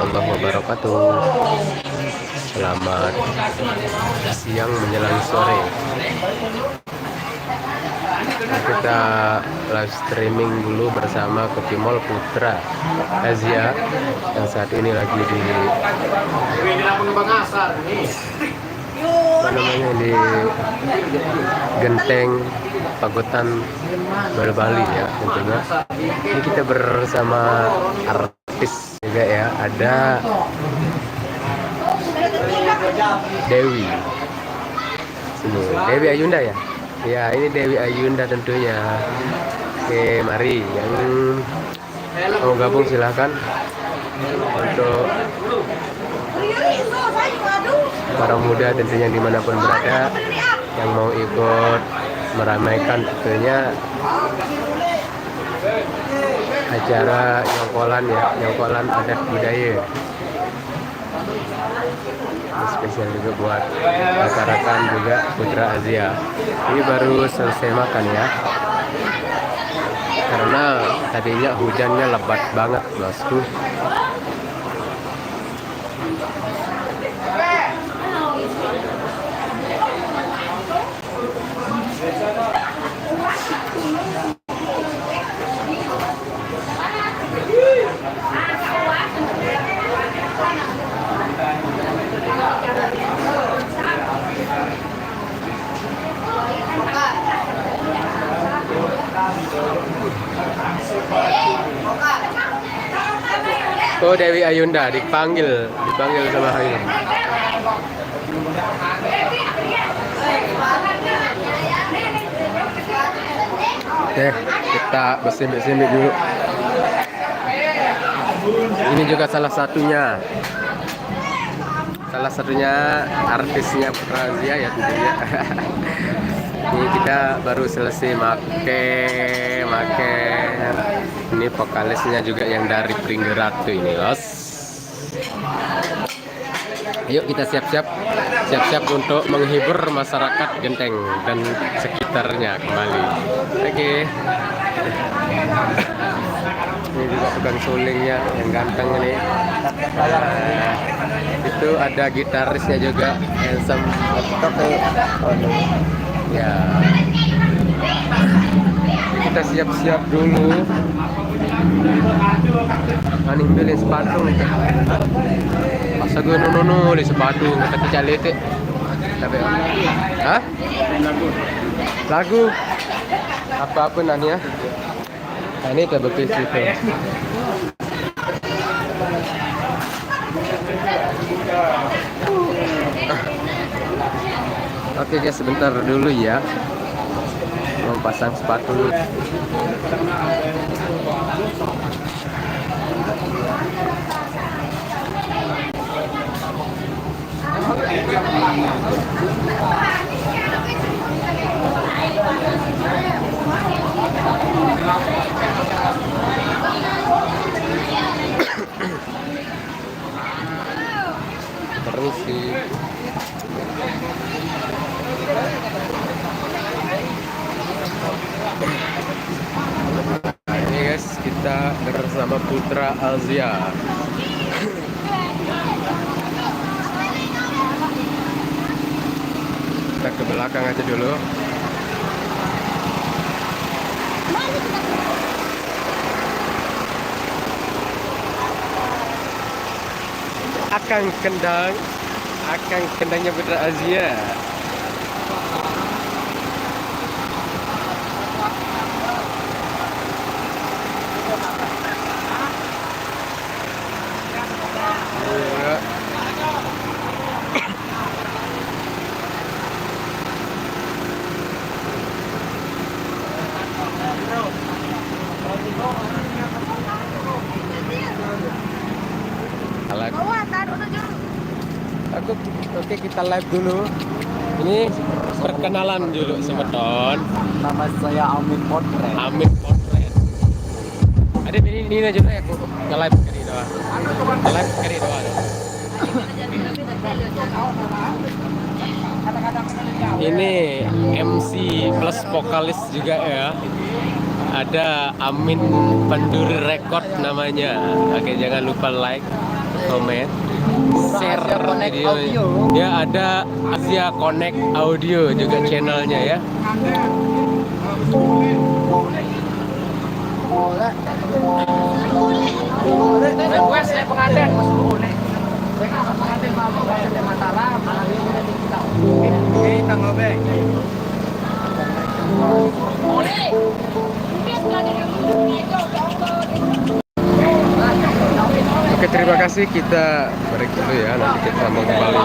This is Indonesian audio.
warahmatullahi wabarakatuh. Selamat siang menjelang sore. Kita live streaming dulu bersama Kopi Mall Putra Asia yang saat ini lagi di di Genteng Pagotan Bali ya tentunya. Ini kita bersama artis juga ya, ada Dewi Ayunda ya. Ya, ini Dewi Ayunda tentunya. Oke, mari yang mau gabung silahkan. Untuk para muda tentunya dimanapun berada yang mau ikut meramaikan tentunya acara nyongkolan adat budaya. Spesial juga buat rekan-rekan juga Putra Asia. Ini baru selesai makan ya, karena tadinya hujannya lebat banget bosku. Oh, Dewi Ayunda dipanggil sama Hayun. Oke, kita bersimbik-simbik dulu. Ini juga salah satunya artisnya Putra Asia ya tentunya. Ini kita baru selesai make. Ini vokalisnya juga yang dari Pringgeratu ini, Los. Ayo kita siap-siap untuk menghibur masyarakat Genteng dan sekitarnya kembali. Oke. Ini juga tukang sulingnya yang ganteng ini. Itu ada gitarisnya juga, handsome. Ya. Kita siap-siap dulu. Ani beli sepatu nih. Masa gue nono di sepatu kata kecalete. Tapi hah? Lagu apa nanya? Nah, ini double piece itu. Oke guys, sebentar dulu ya. Mau pasang sepatu. Permisi. Ini guys, kita bersama Putra Asia. Kita ke belakang aja dulu. Akang kendangnya Putra Asia. Oke, kita live dulu. Ini perkenalan dulu semeton. Nama saya Amin Potret. Ada ini aja ya aku nge-live kali doang. Ini MC plus vokalis juga ya. Ada Amin Penduri Record namanya. Oke, jangan lupa like, komen, share Asia Connect video. Audio. Ya ada Asia Connect Audio juga channelnya ya. Oke, terima kasih, kita break dulu ya, nanti kita mau kembali.